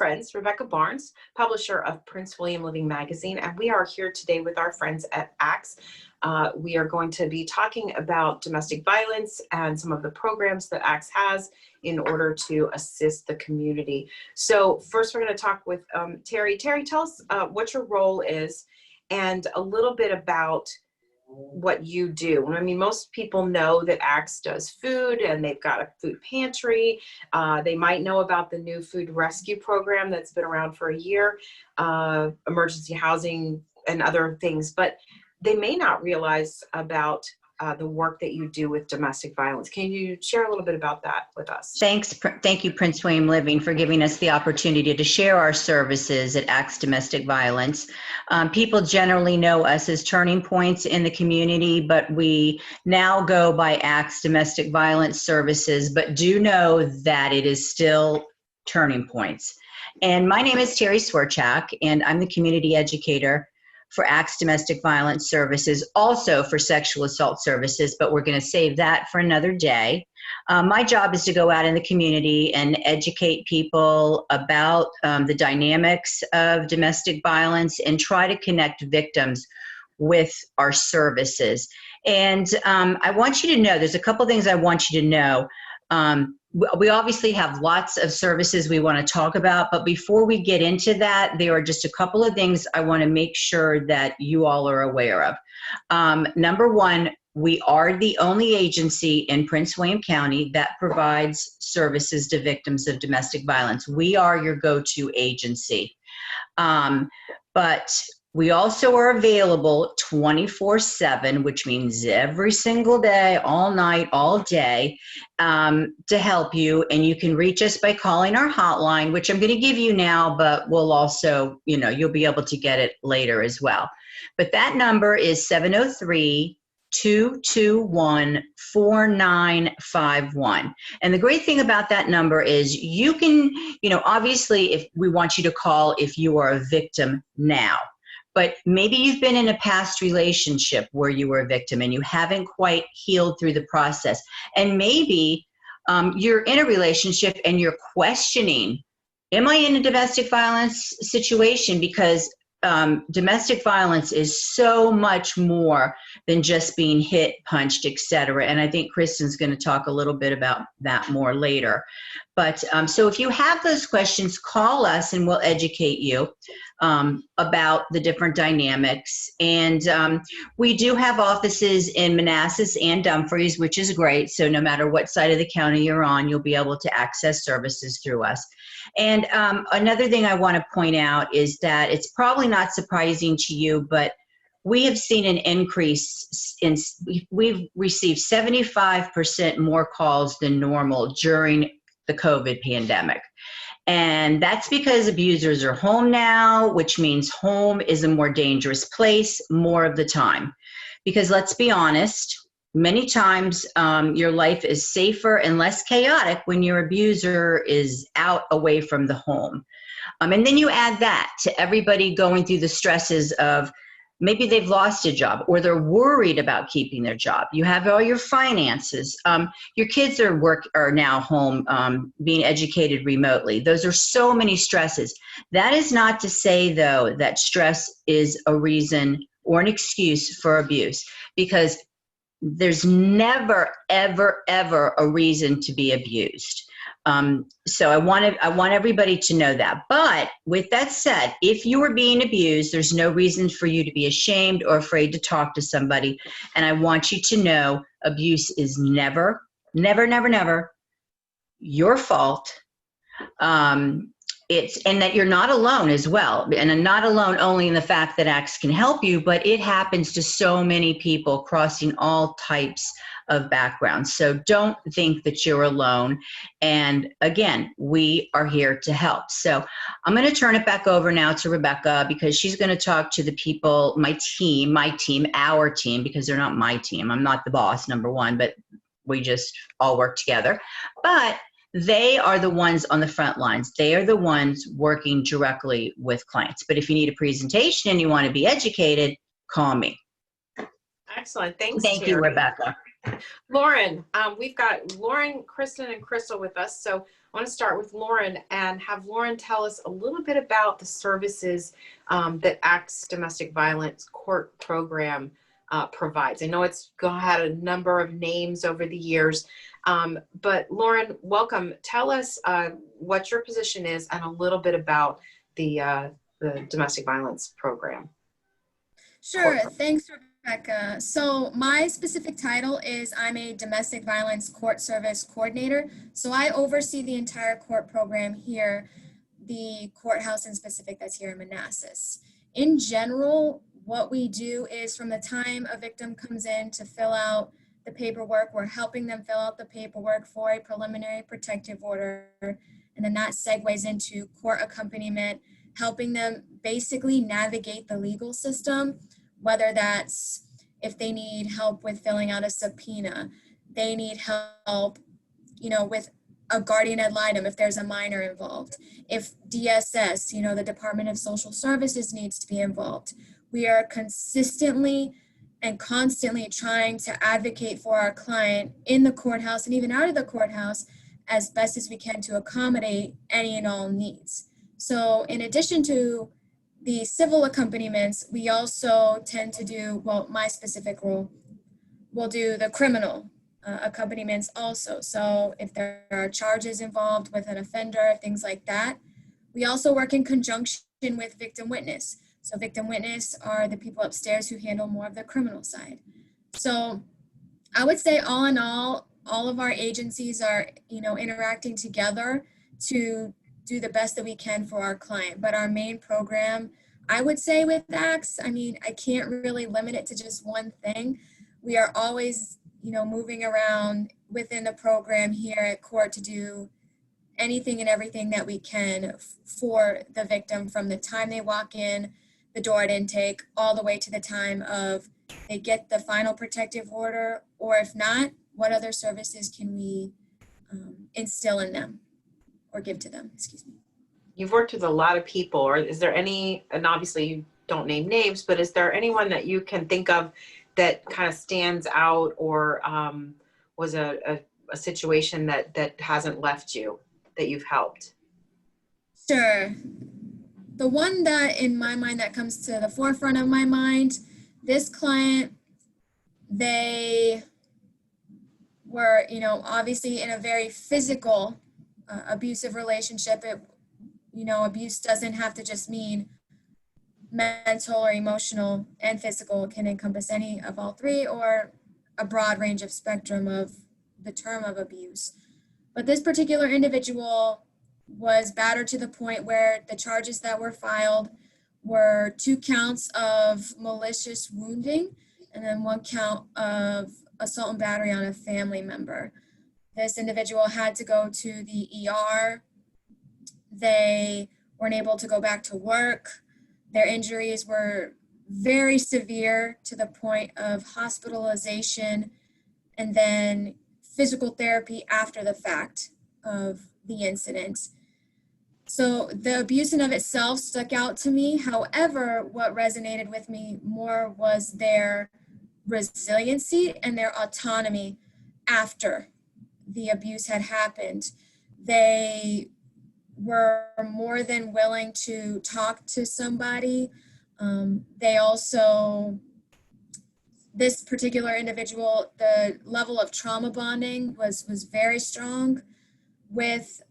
friends, Rebecca Barnes, publisher of Prince William Living Magazine, and we are here today with our friends at ACTS. We are going to be talking about domestic violence and some of the programs that ACTS has in order to assist the community. So first we're going to talk with Terry. Terry, tell us what your role is and a little bit about what you do. I mean, most people know that ACTS does food and they've got a food pantry. They might know about the new food rescue program that's been around for a year, emergency housing and other things, but they may not realize about the work that you do with domestic violence. Can you share a little bit about that with us? Thank you, Prince William Living, for giving us the opportunity to share our services at ACTS Domestic Violence. People generally know us as Turning Points in the community, but we now go by ACTS Domestic Violence Services, but do know that it is still Turning Points. And my name is Terry Swirchak, and I'm the community educator for ACTS Domestic Violence Services, also for sexual assault services, but we're going to save that for another day. My job is to go out in the community and educate people about the dynamics of domestic violence and try to connect victims with our services. And I want you to know, there's a couple things I want you to know. We obviously have lots of services we want to talk about, but before we get into that, there are just a couple of things I want to make sure that you all are aware of. Number one, we are the only agency in Prince William County that provides services to victims of domestic violence. We are your go-to agency. But we also are available 24/7, which means every single day, all night, all day, to help you. And you can reach us by calling our hotline, which I'm going to give you now, but we'll also, you'll be able to get it later as well. But that number is 703-221-4951. And the great thing about that number is you can, obviously, if we want you to call if you are a victim now. But maybe you've been in a past relationship where you were a victim and you haven't quite healed through the process. And maybe you're in a relationship and you're questioning, am I in a domestic violence situation? Because domestic violence is so much more than just being hit, punched, etc. And I think Kristin's going to talk a little bit about that more later. But so if you have those questions, call us and we'll educate you about the different dynamics. And we do have offices in Manassas and Dumfries, which is great. So no matter what side of the county you're on, you'll be able to access services through us. And another thing I want to point out is that it's probably not surprising to you, but we have seen an increase we've received 75% more calls than normal during the COVID pandemic. And that's because abusers are home now, which means home is a more dangerous place more of the time. Because let's be honest, many times your life is safer and less chaotic when your abuser is out away from the home. And then you add that to everybody going through the stresses of maybe they've lost a job or they're worried about keeping their job. You have all your finances. Your kids are now home being educated remotely. Those are so many stresses. That is not to say, though, that stress is a reason or an excuse for abuse, because there's never, ever, ever a reason to be abused. So I want everybody to know that. But with that said, if you are being abused, there's no reason for you to be ashamed or afraid to talk to somebody. And I want you to know abuse is never, never, never, never your fault. And that you're not alone as well. And I'm not alone only in the fact that ACTS can help you, but it happens to so many people crossing all types of backgrounds. So don't think that you're alone. And again, we are here to help. So I'm going to turn it back over now to Rebecca, because she's going to talk to the people, our team, because they're not my team. I'm not the boss, number one, but we just all work together. But they are the ones on the front lines. They are the ones working directly with clients. But if you need a presentation and you want to be educated, call me. Excellent. Thanks, Thank you, Rebecca. Lauren, we've got Lauren, Kristin, and Crystal with us. So I want to start with Lauren and have Lauren tell us a little bit about the services that ACT's Domestic Violence Court Program provides. I know it's had a number of names over the years, but Lauren, welcome. Tell us what your position is and a little bit about the Domestic Violence Program. Sure, thanks, Rebecca. So my specific title is I'm a Domestic Violence Court Service Coordinator. So I oversee the entire court program here, the courthouse in specific that's here in Manassas. In general, what we do is from the time a victim comes in to fill out the paperwork, we're helping them fill out the paperwork for a preliminary protective order, and then that segues into court accompaniment, helping them basically navigate the legal system, whether that's if they need help with filling out a subpoena, they need help, with a guardian ad litem if there's a minor involved. If DSS, the Department of Social Services needs to be involved. We are consistently and constantly trying to advocate for our client in the courthouse and even out of the courthouse as best as we can to accommodate any and all needs. So in addition to the civil accompaniments, we also tend to do, my specific role, we'll do the criminal accompaniments also. So if there are charges involved with an offender, things like that. We also work in conjunction with victim witness. So victim witness are the people upstairs who handle more of the criminal side. So I would say all in all of our agencies are, interacting together to do the best that we can for our client. But our main program, I would say with ACTS, I can't really limit it to just one thing. We are always, moving around within the program here at court to do anything and everything that we can for the victim from the time they walk in the door at intake all the way to the time of they get the final protective order, or if not, what other services can we instill in them or give to them, excuse me. You've worked with a lot of people, or is there any, and obviously you don't name names, but is there anyone that you can think of that kind of stands out or was a situation that hasn't left you, that you've helped? Sure. The one that in my mind that comes to the forefront of my mind, this client, they were, obviously in a very physical abusive relationship. Abuse doesn't have to just mean mental or emotional and physical. It can encompass any of all three or a broad range of spectrum of the term of abuse. But this particular individual was battered to the point where the charges that were filed were 2 counts of malicious wounding and then 1 count of assault and battery on a family member. This individual had to go to the ER. They weren't able to go back to work. Their injuries were very severe to the point of hospitalization and then physical therapy after the fact of the incident. So the abuse in of itself stuck out to me. However, what resonated with me more was their resiliency and their autonomy after the abuse had happened. They were more than willing to talk to somebody. They also, this particular individual, the level of trauma bonding was very strong with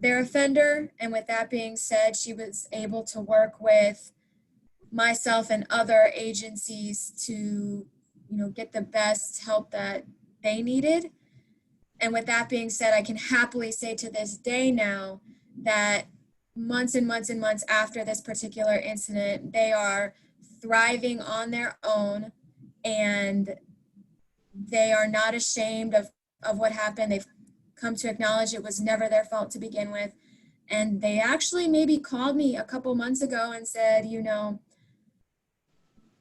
their offender. And with that being said, she was able to work with myself and other agencies to, get the best help that they needed. And with that being said, I can happily say to this day now that months and months and months after this particular incident, they are thriving on their own and they are not ashamed of what happened. They've come to acknowledge it was never their fault to begin with. And they actually maybe called me a couple months ago and said,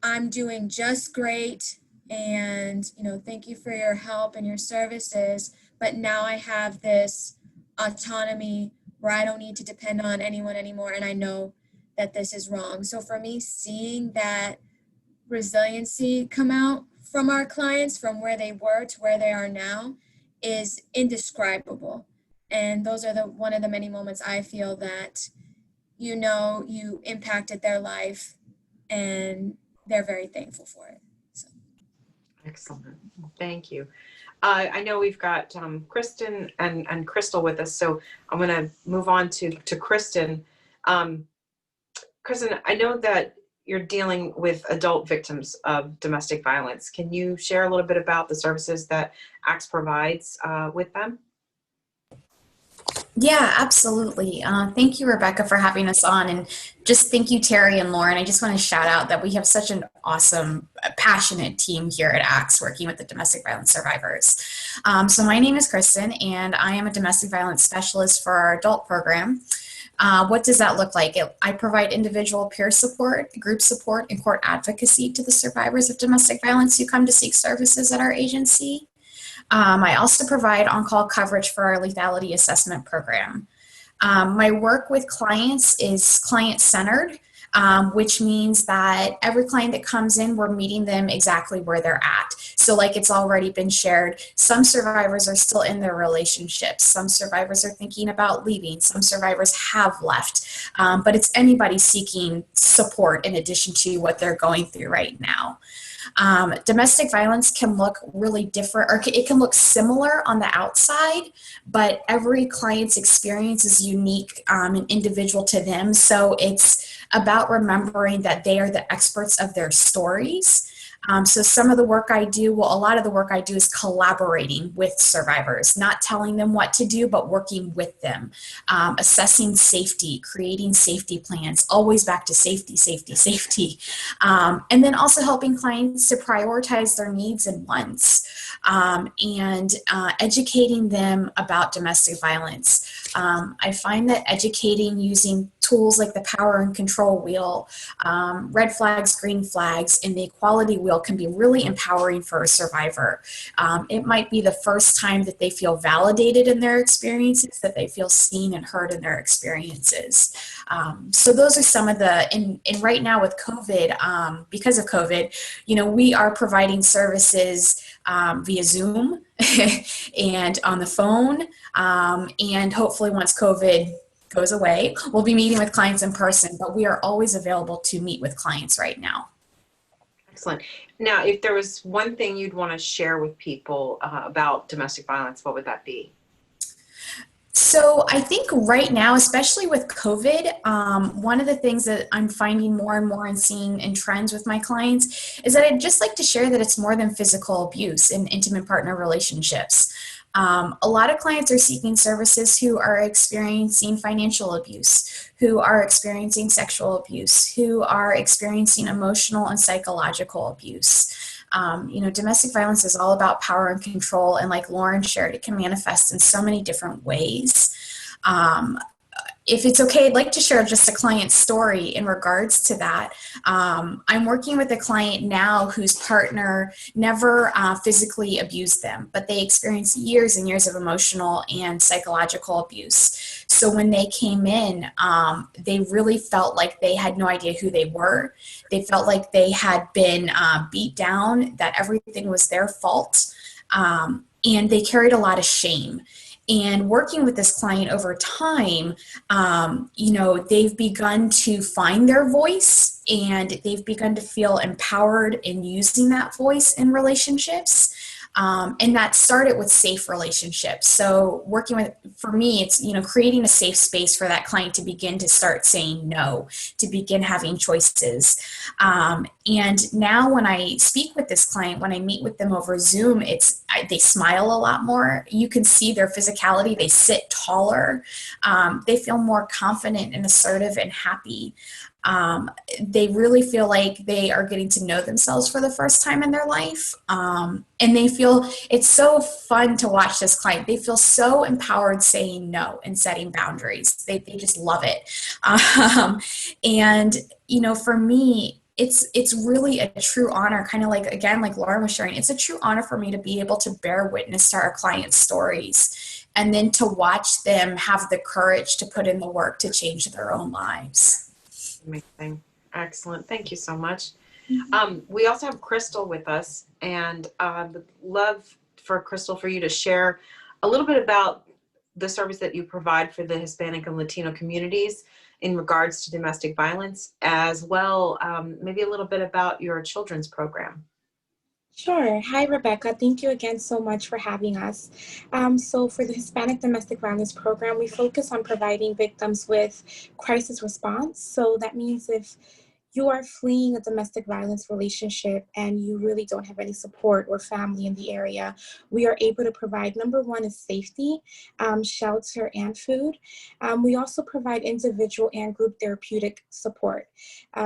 I'm doing just great. And, thank you for your help and your services. But now I have this autonomy where I don't need to depend on anyone anymore. And I know that this is wrong. So for me, seeing that resiliency come out from our clients, from where they were to where they are now, is indescribable. And those are one of the many moments I feel that, you know, you impacted their life and they're very thankful for it. So. Excellent. Thank you. I know we've got Kristin and Crystal with us, so I'm going to move on to Kristin. Kristin, I know that you're dealing with adult victims of domestic violence. Can you share a little bit about the services that ACTS provides with them? Yeah, absolutely. Thank you, Rebecca, for having us on. And just thank you, Terry and Lauren. I just want to shout out that we have such an awesome, passionate team here at ACTS working with the domestic violence survivors. So my name is Kristin, and I am a domestic violence specialist for our adult program. What does that look like? I provide individual peer support, group support, and court advocacy to the survivors of domestic violence who come to seek services at our agency. I also provide on-call coverage for our lethality assessment program. My work with clients is client-centered, which means that every client that comes in, we're meeting them exactly where they're at. So like it's already been shared, some survivors are still in their relationships. Some survivors are thinking about leaving. Some survivors have left. But it's anybody seeking support in addition to what they're going through right now. Domestic violence can look really different, or it can look similar on the outside, but every client's experience is unique and individual to them. So it's about remembering that they are the experts of their stories. So some of the work I do, well, a lot of the work I do is collaborating with survivors, not telling them what to do, but working with them, assessing safety, creating safety plans, always back to safety, safety, safety. And then also helping clients to prioritize their needs and wants, and educating them about domestic violence. I find that educating using tools like the power and control wheel, red flags, green flags, and the equality wheel can be really empowering for a survivor. It might be the first time that they feel validated in their experiences, that they feel seen and heard in their experiences. So those are some of the, and right now with COVID, because of COVID, you know, we are providing services via Zoom and on the phone, and hopefully once COVID goes away, we'll be meeting with clients in person, but we are always available to meet with clients right now. Excellent. Now, if there was one thing you'd want to share with people about domestic violence, what would that be? So I think right now, especially with COVID, one of the things that I'm finding more and more and seeing in trends with my clients is that I'd just like to share that it's more than physical abuse in intimate partner relationships. A lot of clients are seeking services who are experiencing financial abuse, who are experiencing sexual abuse, who are experiencing emotional and psychological abuse. You know, domestic violence is all about power and control, and like Lauren shared, it can manifest in so many different ways. If it's okay, I'd like to share just a client story in regards to that. I'm working with a client now whose partner never physically abused them, but they experienced years and years of emotional and psychological abuse. So when they came in, they really felt like they had no idea who they were. They felt like they had been beat down, that everything was their fault, and they carried a lot of shame. And working with this client over time, you know, they've begun to find their voice, and they've begun to feel empowered in using that voice in relationships. And that started with safe relationships. So working with, for me, it's, you know, creating a safe space for that client to begin to start saying no, to begin having choices. And now when I speak with this client, when I meet with them over Zoom, they smile a lot more. You can see their physicality. They sit taller. They feel more confident and assertive and happy. They really feel like they are getting to know themselves for the first time in their life. And they feel, it's so fun to watch this client. They feel so empowered saying no and setting boundaries. They just love it. And, you know, for me, it's really a true honor, kind of like, again, like Lauren was sharing, it's a true honor for me to be able to bear witness to our clients' stories, and then to watch them have the courage to put in the work to change their own lives. Amazing. Excellent. Thank you so much. We also have Crystal with us, and would love for Crystal for you to share a little bit about the service that you provide for the Hispanic and Latino communities in regards to domestic violence, as well maybe a little bit about your children's program. Sure. Hi, Rebecca. Thank you again so much for having us. So for the Hispanic Domestic Violence Program, we focus on providing victims with crisis response. So that means if you are fleeing a domestic violence relationship and you really don't have any support or family in the area, we are able to provide, number one is safety, shelter, and food. We also provide individual and group therapeutic support.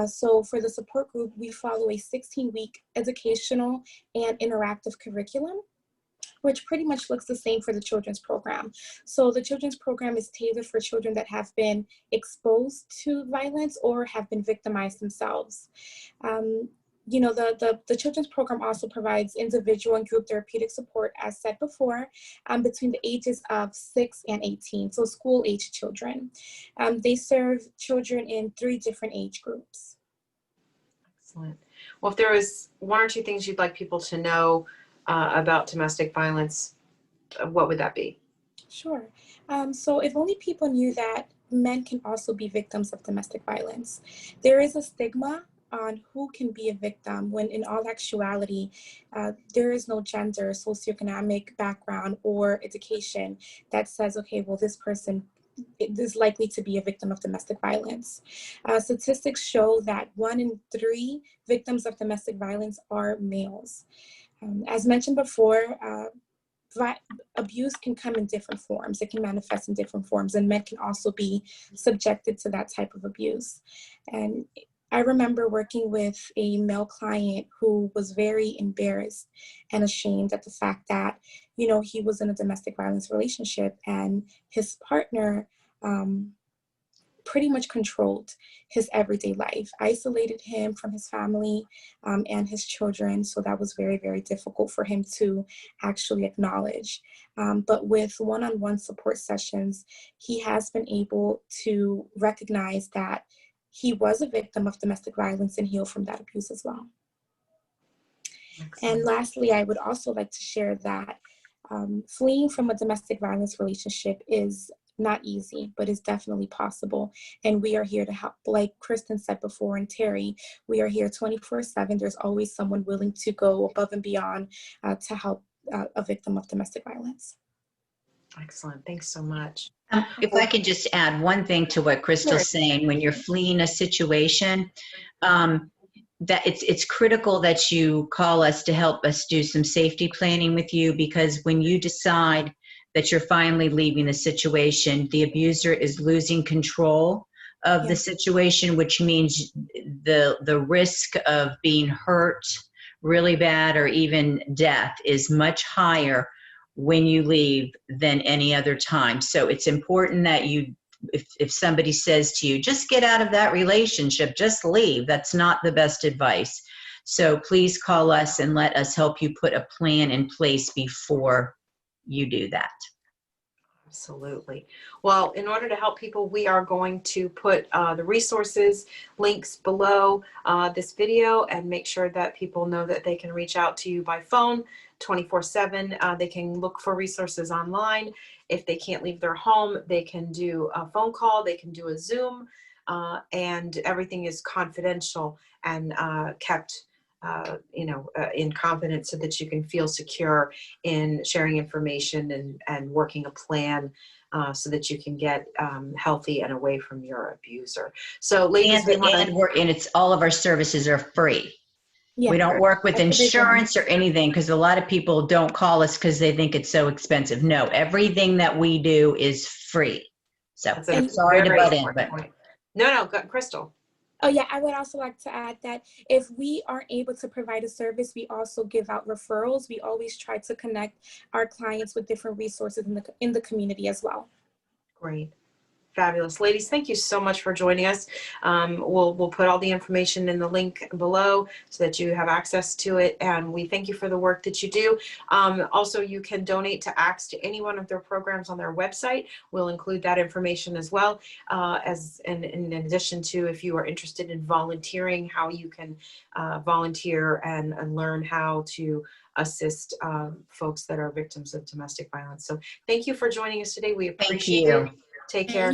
So for the support group, we follow a 16-week educational and interactive curriculum, which pretty much looks the same for the children's program. So the children's program is tailored for children that have been exposed to violence or have been victimized themselves. You know, the children's program also provides individual and group therapeutic support, as said before, between the ages of 6 and 18, so school-age children. They serve children in 3 different age groups. Excellent. Well, if there was 1 or 2 things you'd like people to know about domestic violence, what would that be? Sure. So if only people knew that men can also be victims of domestic violence. There is a stigma on who can be a victim when in all actuality, there is no gender, socioeconomic background, or education that says, okay, well, this person is likely to be a victim of domestic violence. Statistics show that 1 in 3 victims of domestic violence are males. As mentioned before, abuse can come in different forms. It can manifest in different forms, and men can also be subjected to that type of abuse. And I remember working with a male client who was very embarrassed and ashamed at the fact that, you know, he was in a domestic violence relationship and his partner pretty much controlled his everyday life, isolated him from his family and his children. So that was very, very difficult for him to actually acknowledge. But with one-on-one support sessions, he has been able to recognize that he was a victim of domestic violence and heal from that abuse as well. Excellent. And lastly, I would also like to share that fleeing from a domestic violence relationship is not easy, but it's definitely possible. And we are here to help. Like Kristin said before, and Terry, we are here 24/7. There's always someone willing to go above and beyond to help a victim of domestic violence. Excellent. Thanks so much. If I could just add one thing to what Crystal's saying, when you're fleeing a situation, that it's critical that you call us to help us do some safety planning with you, because when you decide that you're finally leaving the situation, the abuser is losing control of the situation, which means the risk of being hurt really bad or even death is much higher when you leave than any other time. So it's important that you, if somebody says to you, just get out of that relationship, just leave, that's not the best advice. So please call us and let us help you put a plan in place before you do that. Absolutely. Well, in order to help people, we are going to put the resources links below this video, and make sure that people know that they can reach out to you by phone 24/7. They can look for resources online. If they can't leave their home, they can do a phone call, they can do a Zoom, and everything is confidential and kept in confidence, so that you can feel secure in sharing information and working a plan so that you can get healthy and away from your abuser. So ladies, and it's all of our services are free. Yeah. We don't work with insurance or anything, because a lot of people don't call us because they think it's so expensive. No, everything that we do is free. So sorry to butt in, but no, Crystal. Oh yeah, I would also like to add that if we aren't able to provide a service, we also give out referrals. We always try to connect our clients with different resources in the community as well. Great. Fabulous. Ladies, thank you so much for joining us. We'll put all the information in the link below so that you have access to it. And we thank you for the work that you do. Also, you can donate to ACTS to any one of their programs on their website. We'll include that information as well, as in addition to, if you are interested in volunteering, how you can volunteer and learn how to assist folks that are victims of domestic violence. So thank you for joining us today. We Thank appreciate you. it. Take care.